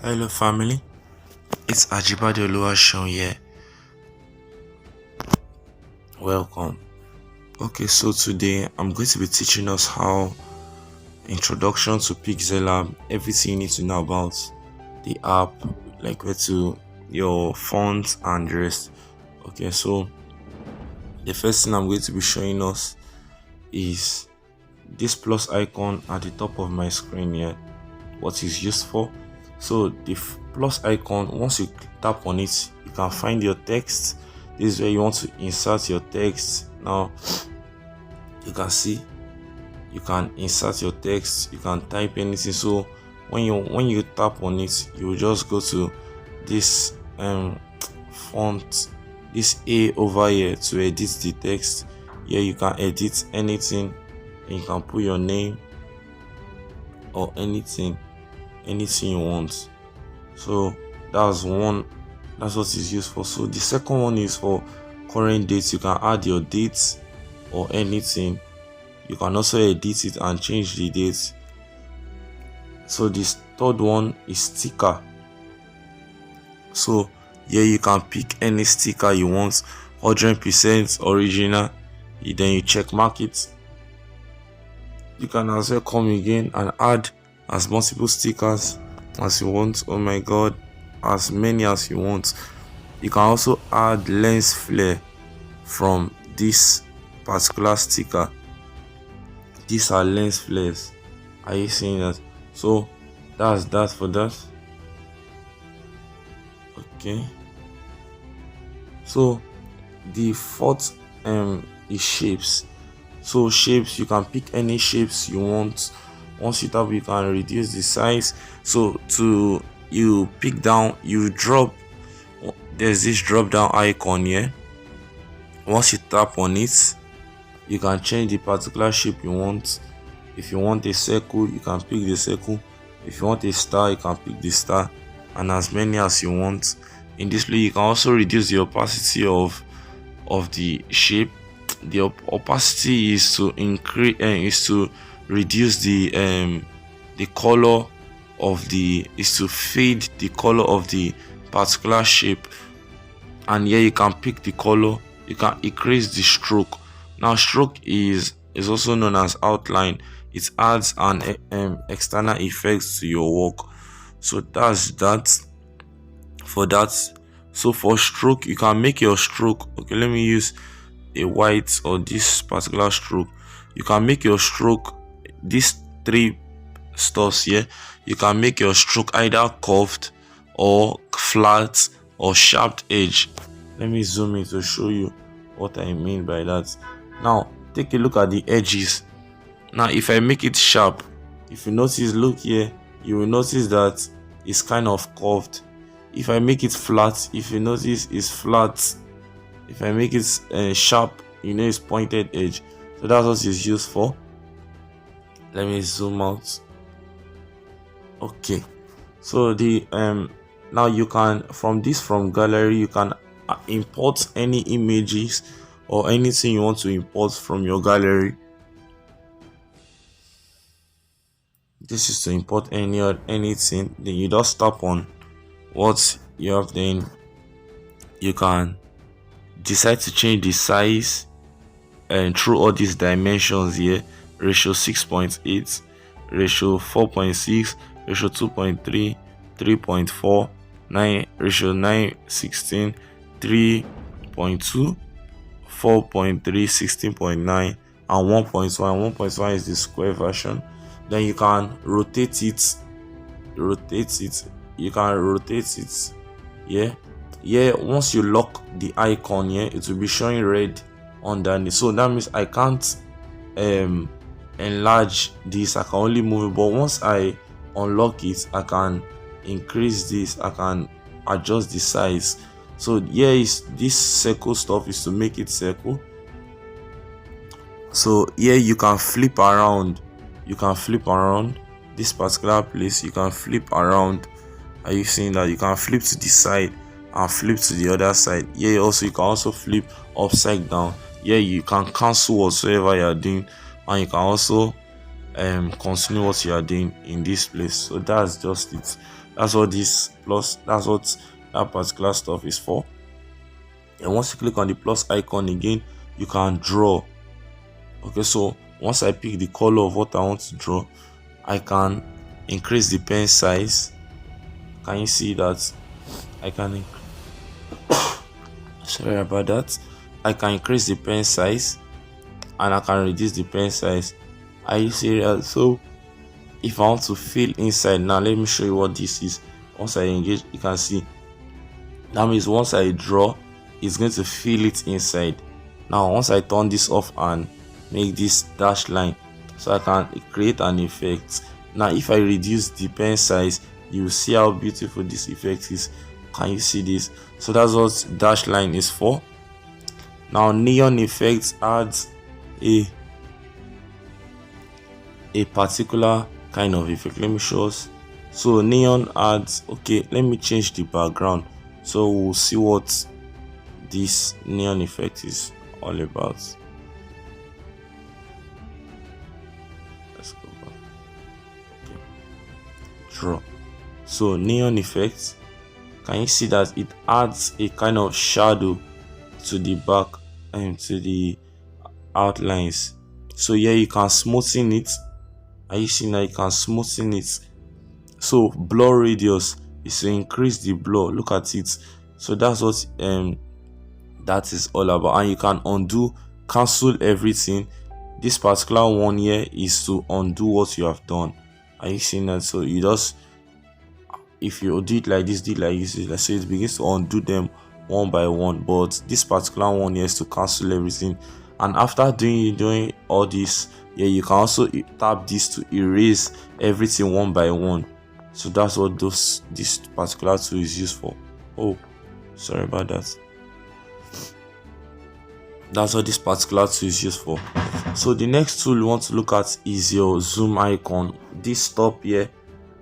Hello family, it's AjiseGraphik here. Welcome. Okay, so today I'm going to be teaching us how introduction to Pixellab, everything you need to know about the app, like where to your fonts and the rest. Okay, so the first thing I'm going to be showing us is this plus icon at the top of my screen here. What is used for. So the plus icon, once you tap on it, you can find your text. This is where you want to insert your text. Now you can see you can insert your text, you can type anything. So when you tap on it, you will just go to this font, this A over here, to edit the text. Here you can edit anything and you can put your name or anything you want. So that's what it's used for. So the second one is for current dates. You can add your dates or anything. You can also edit it and change the dates. So this third one is sticker. So here you can pick any sticker you want, 100% original. Then you check mark it. You can as well come again and add as multiple stickers as you want. Oh my god, as many as you want. You can also add lens flare from this particular sticker. These are lens flares. Are you seeing that? So that's that for that. Okay, so the fourth is shapes. So shapes, you can pick any shapes you want. Once you tap, you can reduce the size. So you pick down, you drop, there's this drop down icon here. Once you tap on it, you can change the particular shape you want. If you want a circle, you can pick the circle. If you want a star, you can pick the star, and as many as you want. In this way, you can also reduce the opacity of the shape. The opacity is to reduce the color of to fade the color of the particular shape. And here you can pick the color. You can increase the stroke. Now stroke is also known as outline. It adds an external effect to your work. So that's that for that. So for stroke, you can make your stroke. Okay, let me use a white or this particular stroke. You can make your stroke, these three stuffs here. You can make your stroke either curved or flat or sharp edge. Let me zoom in to show you what I mean by that. Now take a look at the edges. Now if I make it sharp, if you notice, look here, you will notice that it's kind of curved. If I make it flat, if you notice, it's flat. If I make it sharp, you know, it's pointed edge. So that's what it's used for. Let me zoom out. Okay, so the now you can from gallery, you can import any images or anything you want to import from your gallery. This is to import anything. Then you just tap on what you have, then you can decide to change the size and through all these dimensions here: ratio 6.8, ratio 4.6, ratio 2.3, 3.4, 9, ratio 9:16, 3.2, 4.3, 16.9, and 1.1. 1.1 is the square version. Then you can rotate it. You can rotate it. Yeah, once you lock the icon here, it will be showing red underneath. So that means I can't enlarge this. I can only move it. But once I unlock it, I can increase this. I can adjust the size. So here is this circle stuff is to make it circle. So here you can flip around. You can flip around this particular place. You can flip around. Are you seeing that? You can flip to the side and flip to the other side. Here also you can also flip upside down. Here you can cancel whatsoever you are doing, and you can also continue what you are doing in this place. So that's just it. That's what this plus, that's what that particular stuff is for. And once you click on the plus icon again, you can draw. Okay, so once I pick the color of what I want to draw, I can increase the pen size. Can you see that? I can sorry about that. I can increase the pen size and I can reduce the pen size. Are you serious? So if I want to fill inside, now let me show you what this is. Once I engage, you can see that means once I draw, it's going to fill it inside. Now once I turn this off and make this dash line, so I can create an effect. Now if I reduce the pen size, you will see how beautiful this effect is. Can you see this? So that's what dash line is for. Now neon effect adds a particular kind of effect. Let me show us. So neon adds, okay, let me change the background so we'll see what this neon effect is all about. Let's go back. Okay. Draw. So neon effect, can you see that it adds a kind of shadow to the back and to the outlines? So here you can smoothen it. Are you seeing that you can smoothen it? So blur radius is to increase the blur. Look at it. So that's what that is all about. And you can undo, cancel everything. This particular one here is to undo what you have done. Are you seeing that? So you just, if you do it like this, do it like this, so it begins to undo them one by one. But this particular one here is to cancel everything. And after doing all this, yeah, you can also tap this to erase everything one by one. So that's what this particular tool is used for. Oh, sorry about that. That's what this particular tool is used for. So the next tool you want to look at is your zoom icon. This top here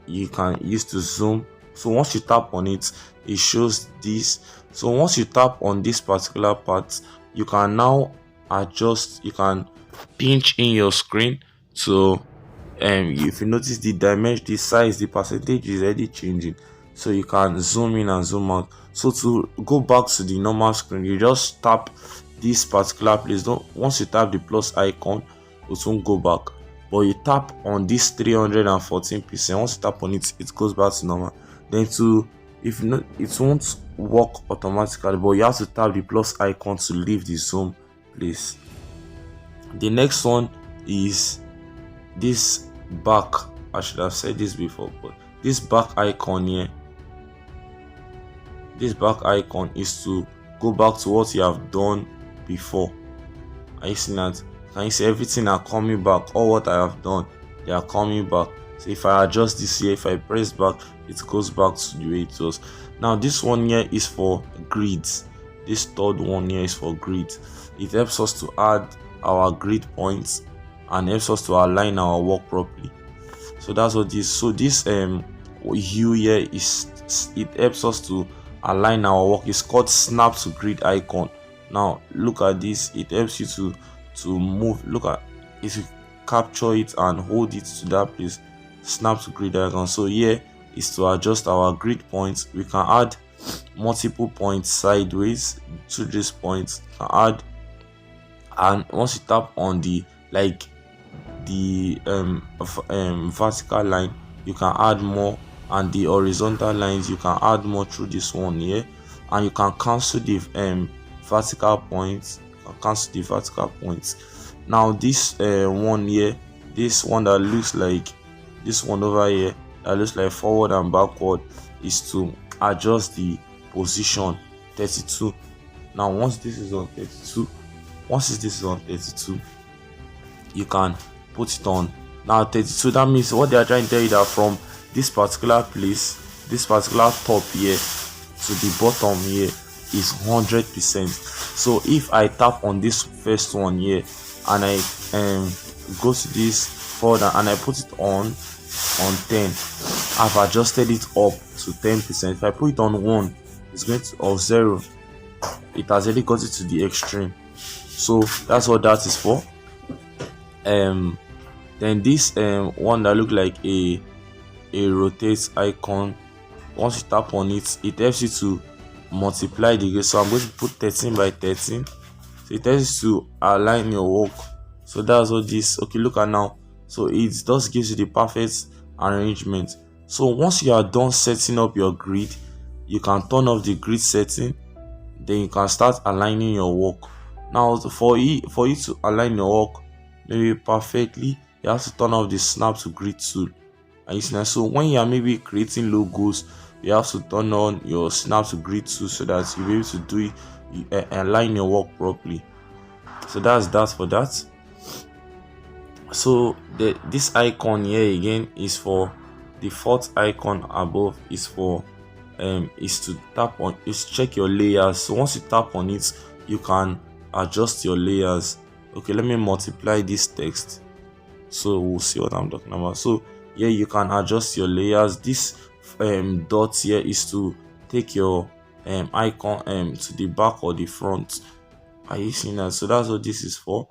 you can use to zoom. So once you tap on it, it shows this. So once you tap on this particular part, you can now adjust. You can pinch in your screen. So if you notice the dimension, the size, the percentage is already changing. So you can zoom in and zoom out. So to go back to the normal screen, you just tap this particular place. Once you tap the plus icon, it won't go back. But you tap on this 314%. Once you tap on it, it goes back to normal. Then if you know, it won't work automatically, but you have to tap the plus icon to leave the zoom place. The next one is this back. I should have said this before, but this back icon here, this back icon is to go back to what you have done before. Are you seeing that? Can you see everything are coming back? All what I have done, they are coming back. So if I adjust this here, if I press back, it goes back to the way it was. Now this one here is for grids. This third one here is for grids. It helps us to add our grid points and helps us to align our work properly. So that's what this. So this hue here is, it helps us to align our work. It's called snap to grid icon. Now look at this. It helps you to move. Look at, if you capture it and hold it to that place, snap to grid icon. So here is to adjust our grid points. We can add multiple points sideways to this point. Can add, and once you tap on the vertical line, you can add more, and the horizontal lines you can add more through this one here. And you can cancel the vertical points. Now this one here, this one that looks like this one over here, that looks like forward and backward, is to adjust the position 32. Now once this is on 32, you can put it on now 32. That means what they are trying to tell you that from this particular place, this particular top here to the bottom here is 100%. So if I tap on this first one here and I go to this further and I put it on 10, I've adjusted it up to 10%. If I put it on 1, it's going to, or 0, it has already got it to the extreme. So that's what that is for. Then this one that look like a rotate icon, once you tap on it, it helps you to multiply the grid. So I'm going to put 13 by 13. So it helps you to align your work. So that's what this, okay, look at now. So it just gives you the perfect arrangement. So once you are done setting up your grid, you can turn off the grid setting. Then you can start aligning your work. Now for you to align your work maybe perfectly, you have to turn off the snap to grid tool. And you see, so when you are maybe creating logos, you have to turn on your snap to grid tool so that you'll be able to do it, align your work properly. So that's that for that. So this icon here again is for the fourth icon above, is for is to tap on, is check your layers. So once you tap on it, you can adjust your layers. Okay, let me multiply this text so we'll see what I'm talking about. So here you can adjust your layers. This dot here is to take your icon to the back or the front. Are you seeing that? So that's what this is for.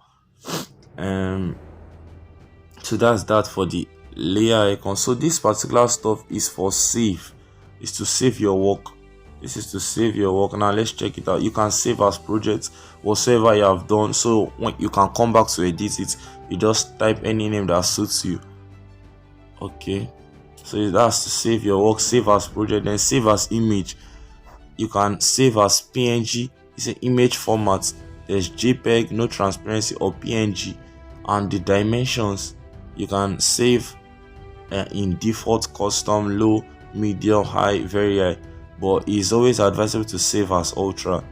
So that's that for the layer icon. So this particular stuff is for save, is to save your work. This is to save your work. Now let's check it out. You can save as projects whatsoever you have done. So when you can come back to edit it, you just type any name that suits you. Okay, so that's to save your work. Save as project, then save as image. You can save as PNG. It's an image format. There's JPEG, no transparency, or PNG. And the dimensions, you can save in default, custom, low, medium, high, very high, but it's always advisable to save as ultra.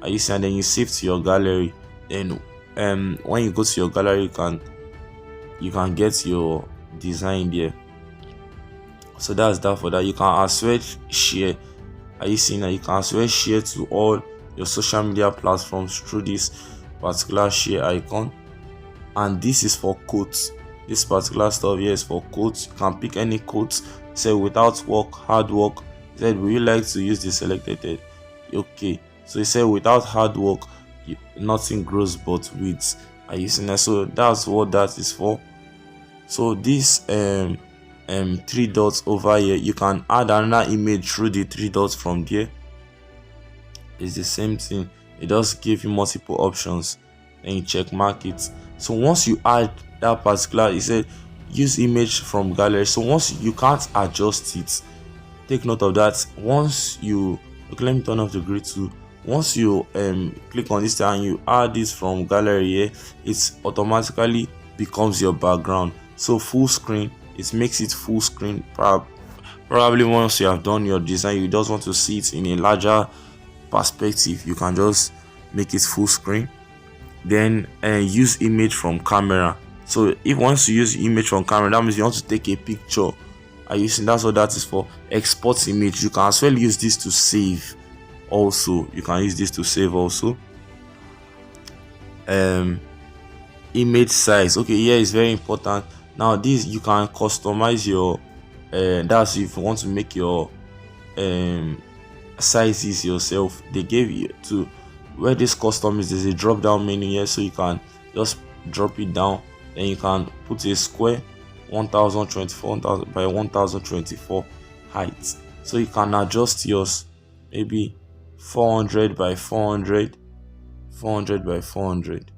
And then you save to your gallery. Then when you go to your gallery, you can get your design there. So that's that for that. You can as well share. Are you seeing that? You can as well share to all your social media platforms through this particular share icon. And this is for quotes. This particular stuff here is for quotes. You can pick any quotes. Say without work, hard work. He said, would you like to use the selected? Okay. So he said without hard work, nothing grows but weeds. Are you seeing that? So that's what that is for. So this three dots over here, you can add another image through the three dots from there. It's the same thing. It does give you multiple options. Then you check mark it. So once you add that particular, it said use image from gallery. So once you can't adjust it, take note of that. Once you, okay, let me turn off the grid tool. Once you click on this and you add this from gallery here, it automatically becomes your background. So full screen, it makes it full screen. Probably once you have done your design, you just want to see it in a larger perspective, you can just make it full screen. Then use image from camera. So if once you use image from camera, that means you want to take a picture. Are you seeing? That's what that is for. Export image. You can as well use this to save. Also, you can use this to save also. Image size. Okay, yeah, it's very important. Now this you can customize your that's if you want to make your sizes yourself. They gave you to where this custom is, there's a drop down menu here, so you can just drop it down. Then you can put a square 1024 by 1024 height. So you can adjust yours, maybe 400 by 400, 400 by 400.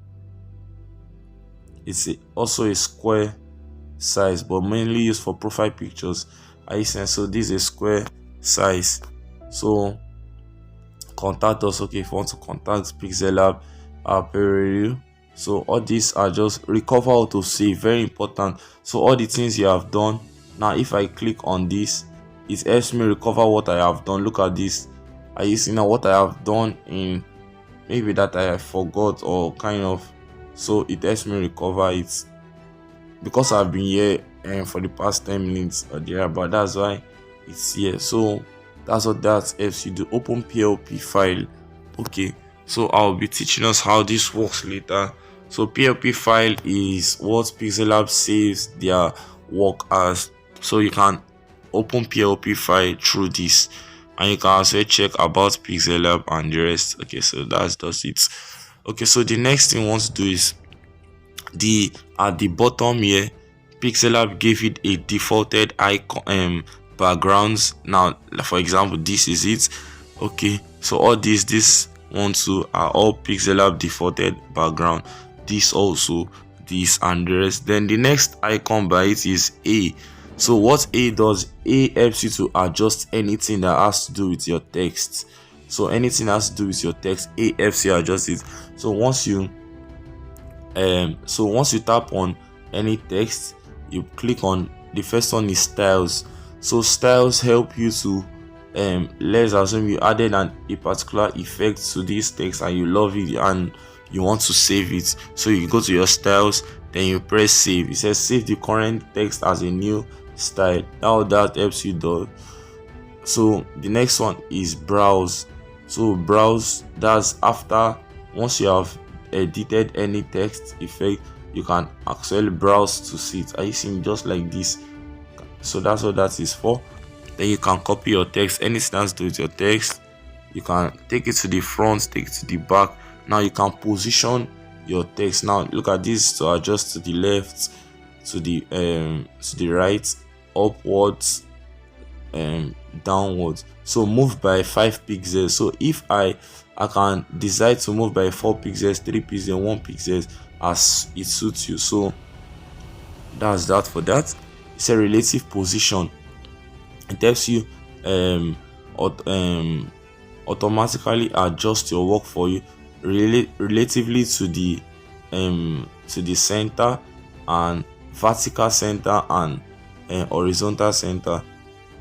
It's also a square size, but mainly used for profile pictures. So this is a square size. So contact us. Okay, if you want to contact Pixellab, Apparel. So all these are just recover auto save, very important. So all the things you have done, now if I click on this, it helps me recover what I have done. Look at this. Are you seeing now what I have done in maybe that I forgot or kind of, so it helps me recover it because I've been here for the past 10 minutes or there, but that's why it's here. So that's what that helps you do. Open PLP file. Okay, so I'll be teaching us how this works later. So PLP file is what Pixellab saves their work as. So you can open PLP file through this, and you can also check about Pixellab and the rest. Okay, so that's just it. Okay, so the next thing we want to do is at the bottom here, Pixellab gave it a defaulted icon backgrounds. Now for example, this is it. Okay, so all this 1, 2 are all Pixellab defaulted background. This also, this and the rest. Then the next icon by it is A. So what A does, A helps you to adjust anything that has to do with your text. So anything that has to do with your text, A helps you adjust it. So once you tap on any text, you click on the first one is styles. So styles help you to let's assume you added a particular effect to this text and you love it and you want to save it. So you go to your styles, then you press save. It says save the current text as a new style. Now that helps you do. So the next one is browse. So browse, that's after once you have edited any text effect, you can actually browse to see it. Are you seeing just like this? So that's what that is for. Then you can copy your text, anything that's to do with your text. You can take it to the front, take it to the back. Now you can position your text. Now look at this to adjust to the left, to the right, upwards, downwards. So move by 5 pixels. So if I can decide to move by 4 pixels, 3 pixels, 1 pixels as it suits you. So that's that for that. It's a relative position. It helps you automatically adjust your work for you relatively to the center and vertical center and horizontal center.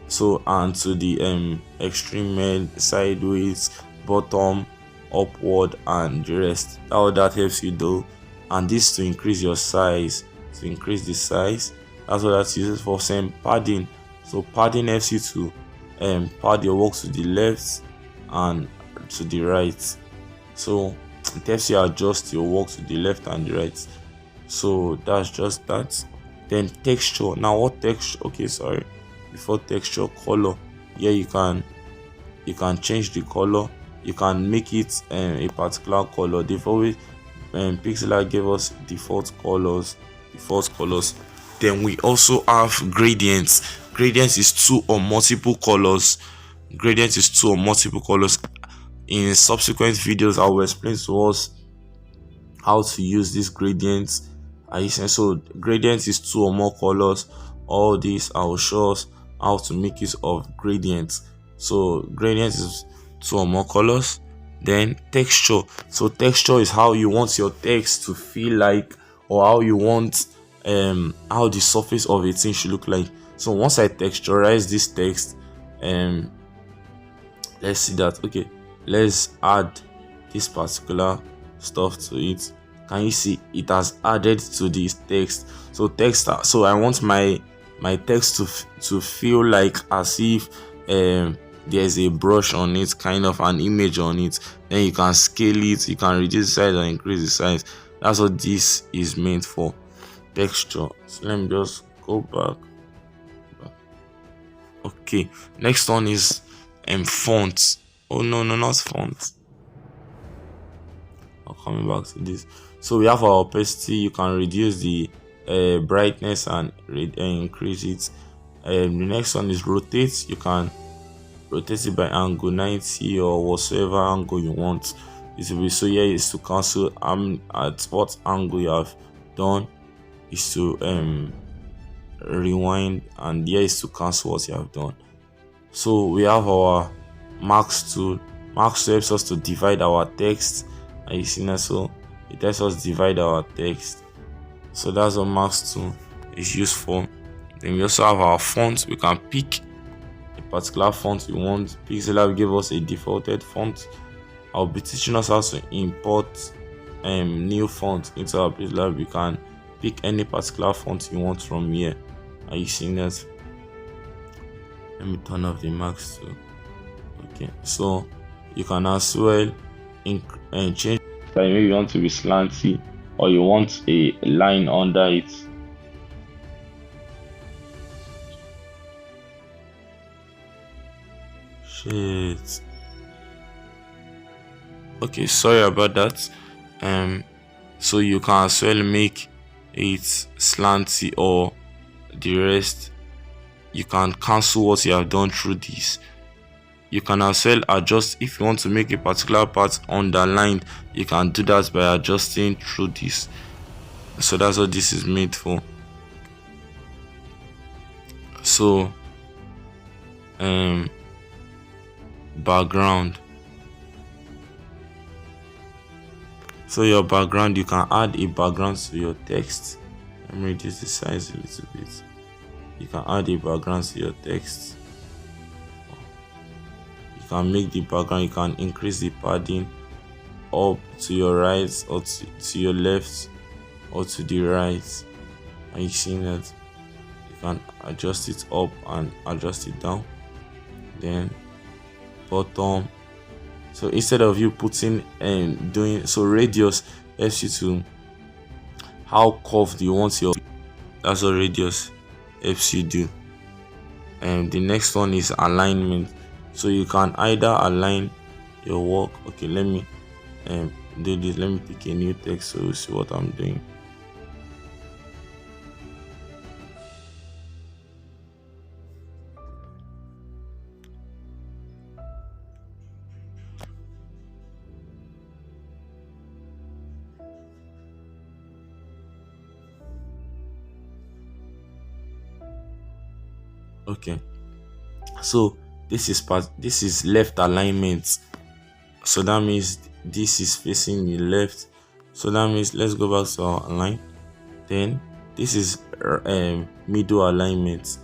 So and to the extreme end, sideways, bottom, upward, and the rest. All that helps you do. And this to increase your size, to increase the size. That's what that's used for. Same padding. So padding helps you to pad your work to the left and to the right. So it helps you adjust your work to the left and the right. So that's just that. Then texture. Now what texture? Okay, sorry. Before texture, color. Yeah, you can change the color. You can make it a particular color. They've always Pixellab gave us default colors. Then we also have gradients. Gradients is 2 or multiple colors. In subsequent videos, I will explain to us how to use these gradients. So gradient is 2 or more colors. All these I will show us how to make use of gradients. So gradient is 2 or more colors. Then texture. So texture is how you want your text to feel like, or how you want how the surface of a thing should look like. So once I texturize this text, let's see that. Okay, let's add this particular stuff to it. Can you see it has added to this text? So so I want my text to feel like as if there's a brush on it, kind of an image on it. Then you can scale it, you can reduce the size and increase the size. That's what this is meant for, texture. So let me just go back. Okay, next one is font. Oh no, not font. I'm coming back to this. So we have our opacity. You can reduce the brightness and increase it. The next one is rotate. You can rotate it by angle 90 or whatsoever angle you want it to be. So here is to cancel at what angle you have done, is to rewind, and here is to cancel what you have done. So we have our max tool. Max tool helps us to divide our text. And you see that, so it helps us divide our text. So that's what max tool is used for. Then we also have our font. We can pick a particular font we want. Pixellab gave us a defaulted font. I'll be teaching us how to import new font into our Pixellab. You can pick any particular font you want from here. Are you seeing that? Let me turn off the max tool. Okay, so you can as well change. Maybe you want to be slanty, or you want a line under it. Shit. Okay, sorry about that. So you can as well make it slanty, or the rest. You can cancel what you have done through this. You can as well adjust if you want to make a particular part underlined. You can do that by adjusting through this. So that's what this is made for. So background. So your background, you can add a background to your text. Let me reduce the size a little bit. You can add a background to your text. You can make the background, you can increase the padding up to your right or to your left or to the right. Are you seeing that? You can adjust it up and adjust it down. Then bottom. So instead of you putting and doing, so radius helps you to how curved you want your, that's what radius helps you do. And the next one is alignment. So you can either align your work. Okay, let me do this. Let me pick a new text so you see what I'm doing. Okay, so this is left alignment. So that means this is facing the left. So that means let's go back to our line. Then this is middle alignment.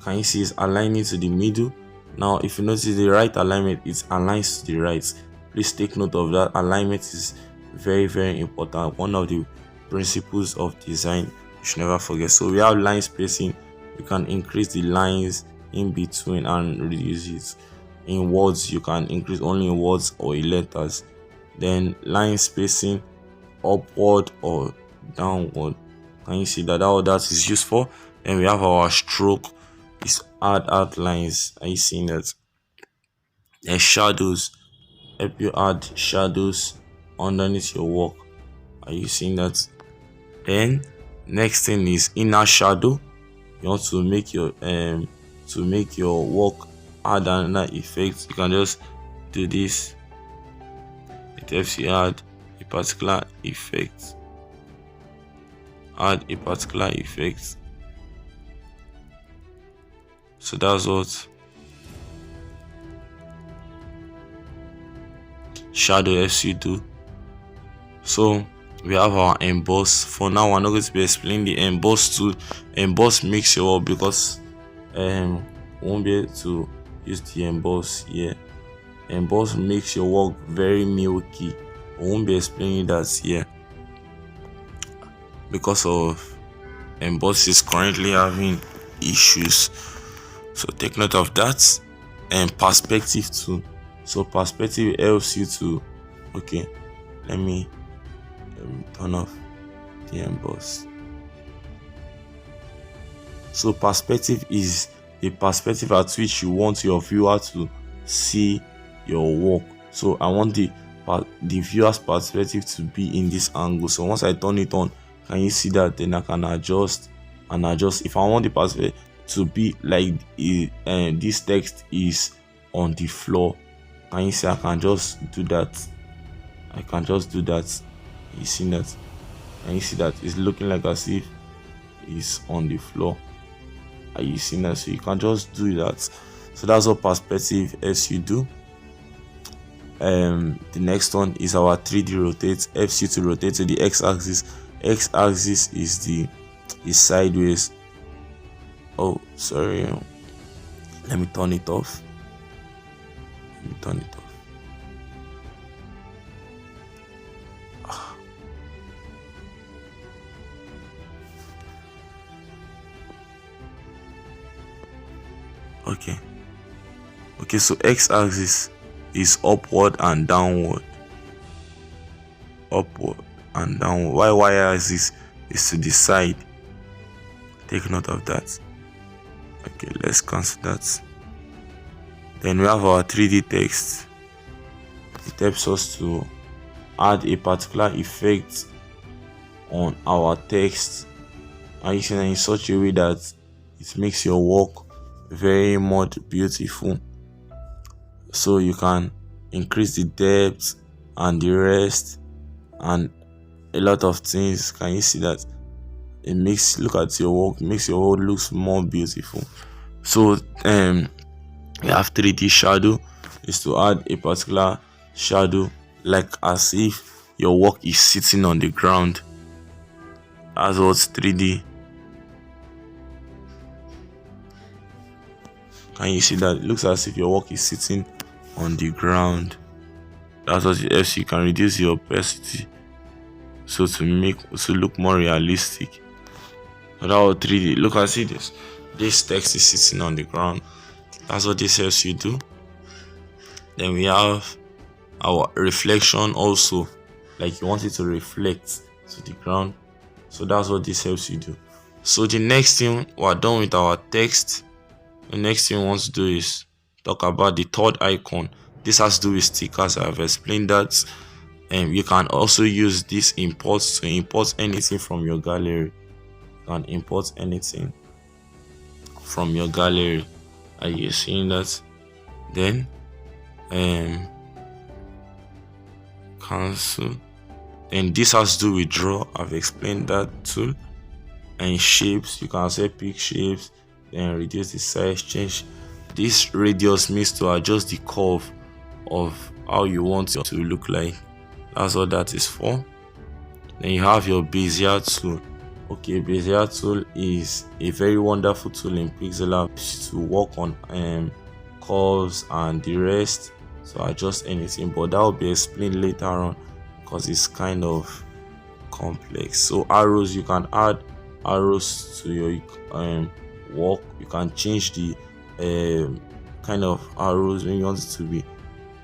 Can you see it's aligning to the middle? Now if you notice the right alignment, it aligns to the right. Please take note of that. Alignment is very, very important. One of the principles of design you should never forget. So we have line spacing. You can increase the lines in between and reduce it. In words, you can increase only in words or in letters. Then line spacing, upward or downward. Can you see that? All that is used for. Then we have our stroke. Is add outlines. Are you seeing that? Then shadows. Help you add shadows underneath your work. Are you seeing that? Then next thing is inner shadow. You want to make your work add another effect. You can just do this. It helps you add a particular effect. Add a particular effect. So that's what shadow helps you do. So we have our emboss. For now, we're not going to be explaining the emboss tool. Emboss makes your work because we won't be able to use the emboss here. Emboss makes your work very milky. We won't be explaining that here because of emboss is currently having issues. So take note of that. And perspective too. So perspective helps you to, okay, let me turn off the emboss. So perspective is the perspective at which you want your viewer to see your work. So I want the viewer's perspective to be in this angle. So once I turn it on, can you see that? Then I can adjust and adjust. If I want the perspective to be like this text is on the floor, can you see? I can just do that. I can just do that. You see that? And you see that it's looking like as if it's on the floor. Are you seeing that? So you can just do that. So that's what perspective helps you do. The next one is our 3D rotate. Helps you to rotate to the x-axis. X-axis is sideways. Oh, sorry. Let me turn it off. Okay, so x-axis is upward and downward. While y-axis is to the side. Take note of that. Okay, let's cancel that. Then we have our 3D text. It helps us to add a particular effect on our text. and you see that in such a way that it makes your work very much beautiful. So you can increase the depth and the rest and a lot of things. Can you see that it makes, look at your work, makes your work looks more beautiful. So we have 3D shadow is to add a particular shadow like as if your work is sitting on the ground. That's what 3D. Can you see that it looks as if your work is sitting on the ground? That's what it helps. You can reduce your opacity so to look more realistic. Without 3D, look at see this text is sitting on the ground. That's what this helps you do. Then we have our reflection also, like you want it to reflect to the ground. So that's what this helps you do. So the next thing, we're done with our text. The next thing we want to do is talk about the third icon. This has to do with stickers. I've explained that. And you can also use this import to import anything from your gallery. You can import anything from your gallery. Are you seeing that? Then cancel. Then this has to do with draw. I've explained that too. And shapes, you can also pick shapes, then reduce the size, change this radius means to adjust the curve of how you want it to look like. That's what that is for. Then you have your Bezier tool. Okay, Bezier tool is a very wonderful tool in Pixellab to work on curves and the rest, so adjust anything, but that will be explained later on because it's kind of complex. So arrows, you can add arrows to your work. You can change the kind of arrows when you want it to be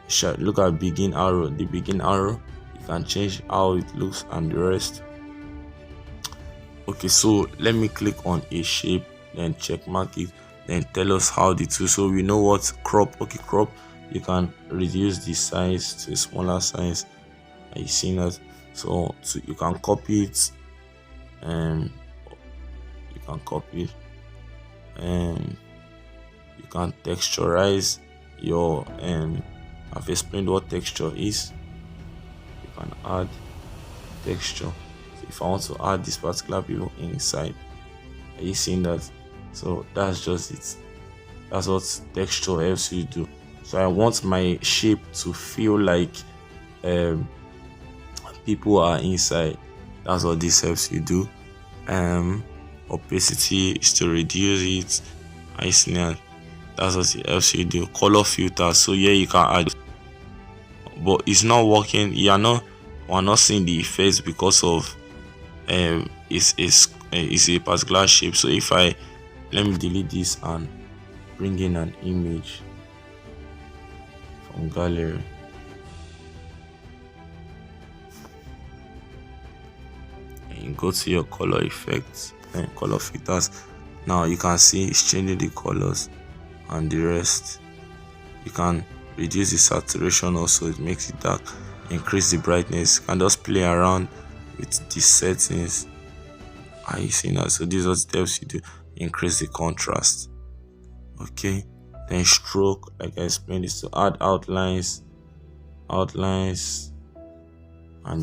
short. Look at begin arrow. The begin arrow, you can change how it looks and the rest. Okay, so let me click on a shape, then check mark it, then tell us how the tool. So we know what crop. Okay, crop, you can reduce the size to a smaller size. Are you seeing that? So you can copy it, you can copy it, and you can texturize your I've explained what texture is. You can add texture. So if I want to add this particular people inside, are you seeing that? So that's just it. That's what texture helps you do. So I want my shape to feel like people are inside. That's what this helps you do. Opacity is to reduce it. I see that. That's what it helps you do. Color filter. So yeah, you can add, but it's not working. We're not seeing the effects because of it's a particular shape. So if let me delete this and bring in an image from gallery. And go to your color effects and color filters. Now you can see it's changing the colors and the rest. You can reduce the saturation also, it makes it dark, increase the brightness. You can just play around with the settings. Are you seeing that? So this is what it helps you to increase the contrast. Okay, then stroke, like I explained, is to add outlines and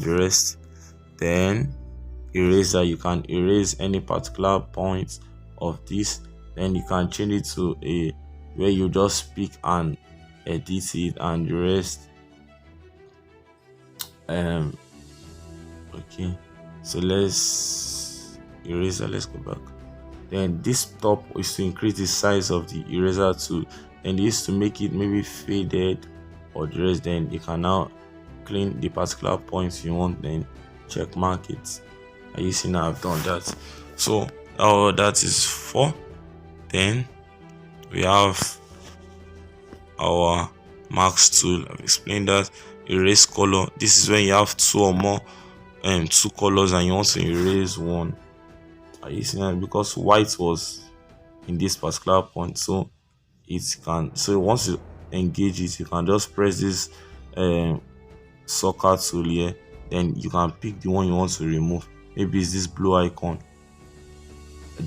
the rest. Then eraser, you can erase any particular point of this. Then you can change it to a where you just pick and edit it and the rest. Okay, so let's go back. Then this top is to increase the size of the eraser tool, and this to make it maybe faded or the rest. Then you can now clean the particular points you want, then check mark it. Are you seeing I've done that? So all that is for. Then we have our max tool. I've explained that. Erase color, this is when you have two or more two colors and you want to erase one. Are you seeing that? Because white was in this particular point, so it can, so once you engage it, you can just press this circle tool here, then you can pick the one you want to remove. Maybe it's this blue icon.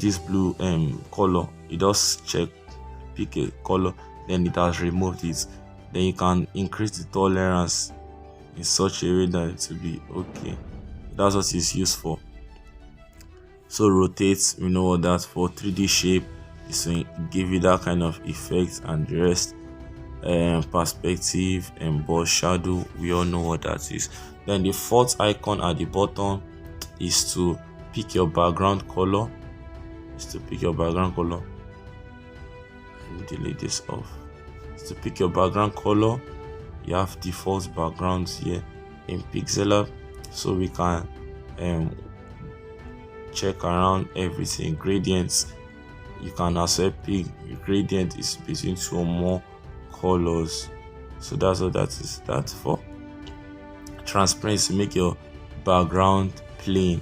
this blue color, you just check, pick a color, then it has removed it. Then you can increase the tolerance in such a way that it will be okay. That's what it's used for. So rotate, we know what that's for. 3D shape is to give you that kind of effect, and the rest. Perspective and boss shadow, we all know what that is. Then the fourth icon at the bottom is to pick your background color. Let me delete this off. It's to pick your background color. You have default backgrounds here in Pixellab, so we can check around everything. Gradients, you can also pick gradient is between 2 or more colors, so that's what that is. That's for transparency, make your background plain.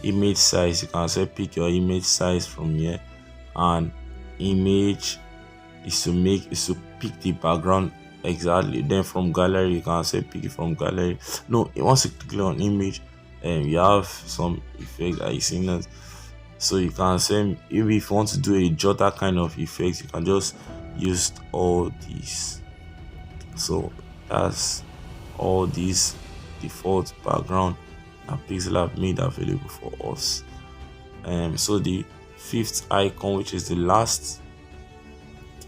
Image size, you can also pick your image size from here, and image is to pick the background exactly. Then from gallery, you can also pick it from gallery. No, once you click on image, you have some effect that you see that. So you can say, if you want to do a jotter kind of effect, you can just use all these. So that's all these default background that Pixellab made available for us. So the fifth icon, which is the last,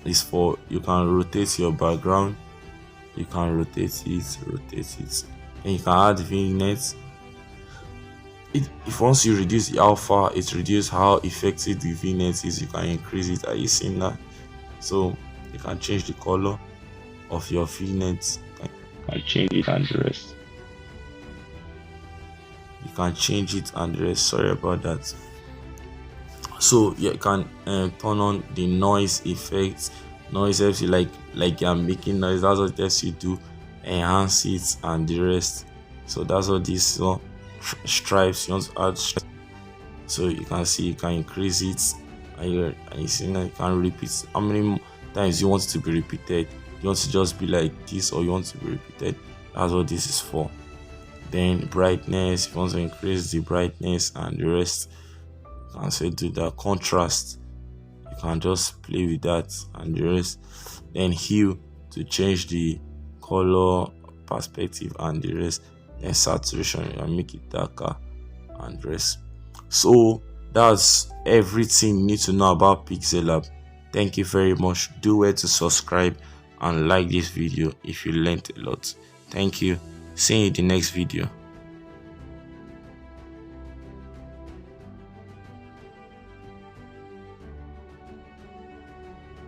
is for, you can rotate your background. You can rotate it, and you can add vignettes. If once you reduce the alpha, it reduces how effective the vignette is. You can increase it. Are you seeing that? So you can change the color of your vignette. You can change it and the rest. You can change it and the rest. Sorry about that. So you can turn on the noise effects. Noise helps you, like you're making noise. That's what helps you to enhance it and the rest. So that's what this stripes, you want to add stripes. So you can see, you can increase it, and you see now you can repeat. How many times you want it to be repeated? You want to just be like this, or you want to be repeated? That's what this is for. Then brightness, if you want to increase the brightness and the rest, you can say do that. Contrast, you can just play with that and the rest. Then hue, to change the color, perspective and the rest. Then saturation, and make it darker and the rest. So that's everything you need to know about Pixellab. Thank you very much. Do well to subscribe and like this video if you learned a lot. Thank you. See you in the next video.